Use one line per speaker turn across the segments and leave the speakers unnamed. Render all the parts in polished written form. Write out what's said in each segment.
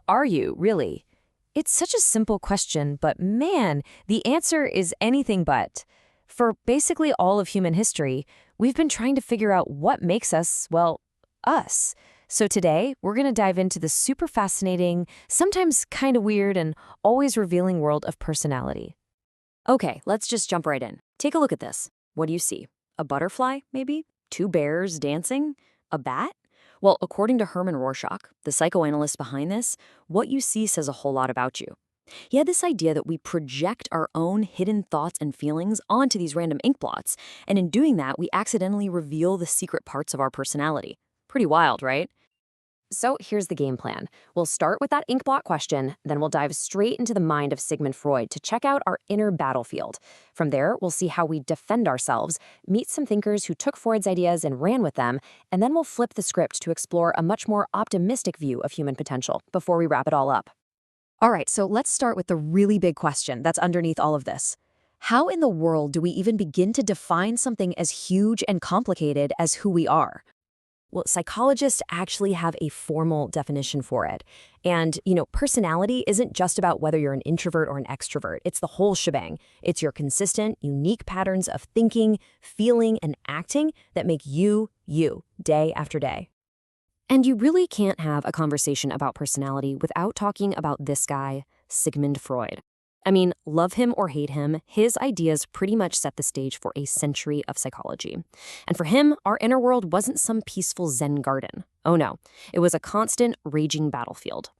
are you, really? It's such a simple question, but man, the answer is anything but. For basically all of human history, we've been trying to figure out what makes us, well, us. So today, we're going to dive into the super fascinating, sometimes kind of weird, and always revealing world of personality. Okay, let's just jump right in. Take a look at this. What do you see? A butterfly, maybe? Two bears dancing? A bat? Well, according to Herman Rorschach, the psychoanalyst behind this, what you see says a whole lot about you. He had this idea that we project our own hidden thoughts and feelings onto these random ink blots, and in doing that, we accidentally reveal the secret parts of our personality. Pretty wild, right? So here's the game plan. We'll start with that ink blot question, then we'll dive straight into the mind of Sigmund Freud to check out our inner battlefield. From there, we'll see how we defend ourselves, meet some thinkers who took Freud's ideas and ran with them, and then we'll flip the script to explore a much more optimistic view of human potential before we wrap it all up. All right, so let's start with the really big question that's underneath all of this. How in the world do we even begin to define something as huge and complicated as who we are? Well, psychologists actually have a formal definition for it. And, personality isn't just about whether you're an introvert or an extrovert. It's the whole shebang. It's your consistent, unique patterns of thinking, feeling, and acting that make you, day after day. And you really can't have a conversation about personality without talking about this guy, Sigmund Freud. I mean, love him or hate him, his ideas pretty much set the stage for a century of psychology. And for him, our inner world wasn't some peaceful Zen garden. Oh no, it was a constant, raging battlefield.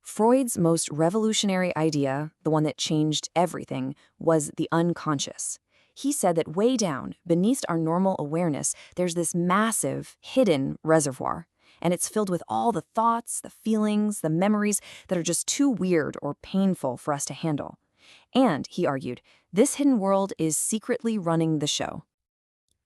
Freud's most revolutionary idea, the one that changed everything, was the unconscious. He said that way down, beneath our normal awareness, there's this massive, hidden reservoir. And it's filled with all the thoughts, the feelings, the memories that are just too weird or painful for us to handle. And, he argued, this hidden world is secretly running the show.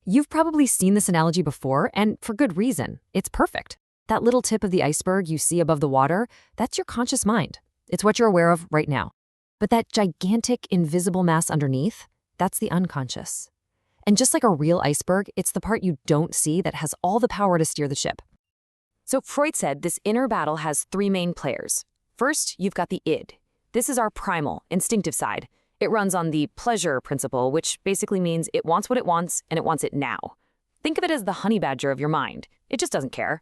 You've probably seen this analogy before, and for good reason. It's perfect. That little tip of the iceberg you see above the water, that's your conscious mind. It's what you're aware of right now. But that gigantic, invisible mass underneath, that's the unconscious. And just like a real iceberg, it's the part you don't see that has all the power to steer the ship. So Freud said this inner battle has three main players. First, you've got the id. This is our primal, instinctive side. It runs on the pleasure principle, which basically means it wants what it wants, and it wants it now. Think of it as the honey badger of your mind. It just doesn't care.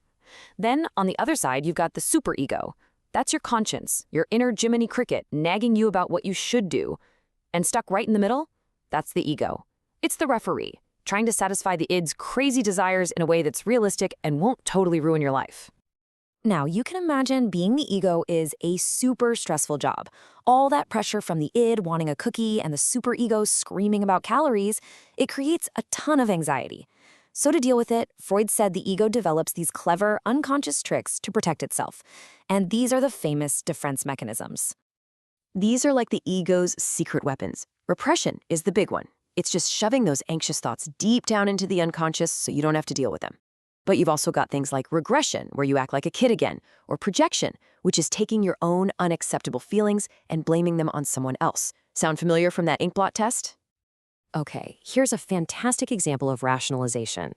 Then, on the other side, you've got the superego. That's your conscience, your inner Jiminy Cricket, nagging you about what you should do. And stuck right in the middle? That's the ego. It's the referee, trying to satisfy the id's crazy desires in a way that's realistic and won't totally ruin your life. Now, you can imagine being the ego is a super stressful job. All that pressure from the id wanting a cookie and the superego screaming about calories, it creates a ton of anxiety. So to deal with it, Freud said the ego develops these clever, unconscious tricks to protect itself. And these are the famous defense mechanisms. These are like the ego's secret weapons. Repression is the big one. It's just shoving those anxious thoughts deep down into the unconscious so you don't have to deal with them. But you've also got things like regression, where you act like a kid again, or projection, which is taking your own unacceptable feelings and blaming them on someone else. Sound familiar from that inkblot test? Okay, here's a fantastic example of rationalization.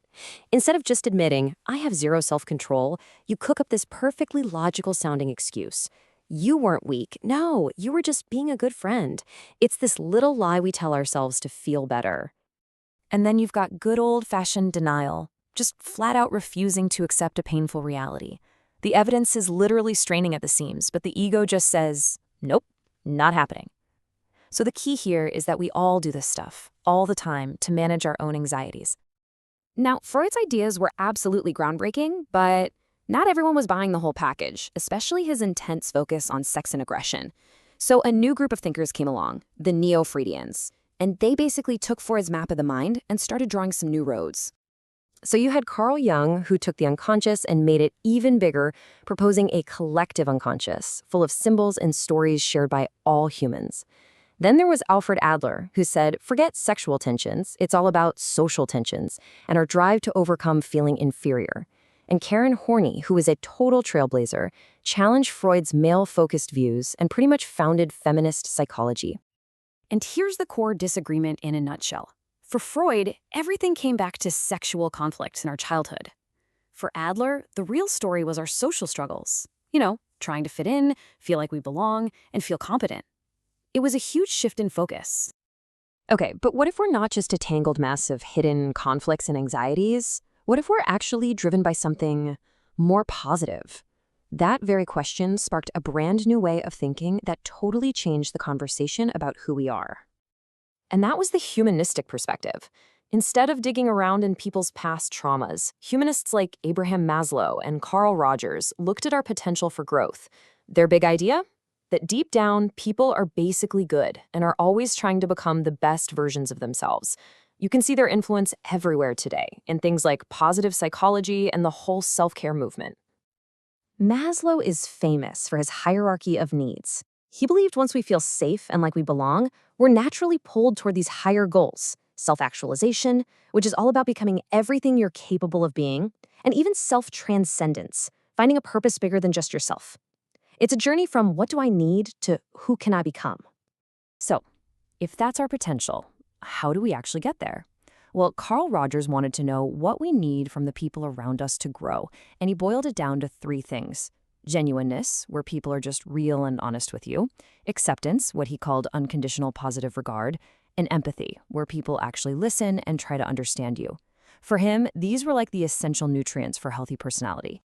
Instead of just admitting, I have zero self-control, you cook up this perfectly logical-sounding excuse. You weren't weak. No, you were just being a good friend. It's this little lie we tell ourselves to feel better. And then you've got good old-fashioned denial, just flat out refusing to accept a painful reality. The evidence is literally straining at the seams, but the ego just says, nope, not happening. So the key here is that we all do this stuff, all the time, to manage our own anxieties. Now, Freud's ideas were absolutely groundbreaking, but not everyone was buying the whole package, especially his intense focus on sex and aggression. So a new group of thinkers came along, the Neo-Freudians, and they basically took Freud's map of the mind and started drawing some new roads. So you had Carl Jung, who took the unconscious and made it even bigger, proposing a collective unconscious, full of symbols and stories shared by all humans. Then there was Alfred Adler, who said, forget sexual tensions, it's all about social tensions, and our drive to overcome feeling inferior. And Karen Horney, who was a total trailblazer, challenged Freud's male-focused views and pretty much founded feminist psychology. And here's the core disagreement in a nutshell. For Freud, everything came back to sexual conflicts in our childhood. For Adler, the real story was our social struggles.
trying to fit in, feel like we belong, and feel competent. It was a huge shift in focus.
Okay, but what if we're not just a tangled mess of hidden conflicts and anxieties? What if we're actually driven by something more positive? That very question sparked a brand new way of thinking that totally changed the conversation about who we are. And that was the humanistic perspective. Instead of digging around in people's past traumas, humanists like Abraham Maslow and Carl Rogers looked at our potential for growth. Their big idea? That deep down, people are basically good and are always trying to become the best versions of themselves. You can see their influence everywhere today, in things like positive psychology and the whole self-care movement. Maslow is famous for his hierarchy of needs. He believed once we feel safe and like we belong, we're naturally pulled toward these higher goals: self-actualization, which is all about becoming everything you're capable of being, and even self-transcendence, finding a purpose bigger than just yourself. It's a journey from what do I need to who can I become? So, if that's our potential, how do we actually get there? Well, Carl Rogers wanted to know what we need from the people around us to grow, and he boiled it down to three things: genuineness, where people are just real and honest with you; acceptance, what he called unconditional positive regard; and empathy, where people actually listen and try to understand you. For him, these were like the essential nutrients for healthy personality.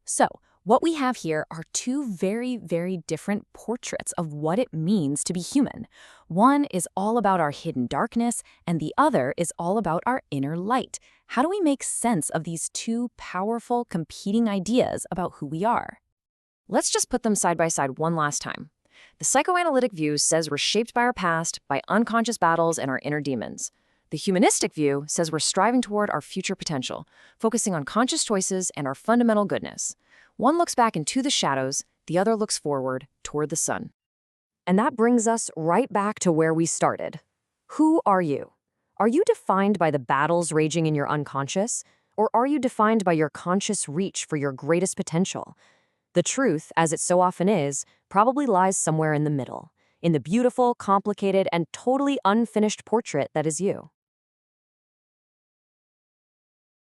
So, what we have here are two very, very different portraits of what it means to be human. One is all about our hidden darkness, and the other is all about our inner light. How do we make sense of these two powerful, competing ideas about who we are? Let's just put them side by side one last time. The psychoanalytic view says we're shaped by our past, by unconscious battles and our inner demons. The humanistic view says we're striving toward our future potential, focusing on conscious choices and our fundamental goodness. One looks back into the shadows, the other looks forward toward the sun. And that brings us right back to where we started. Who are you? Are you defined by the battles raging in your unconscious, or are you defined by your conscious reach for your greatest potential? The truth, as it so often is, probably lies somewhere in the middle, in the beautiful, complicated, and totally unfinished portrait that is you.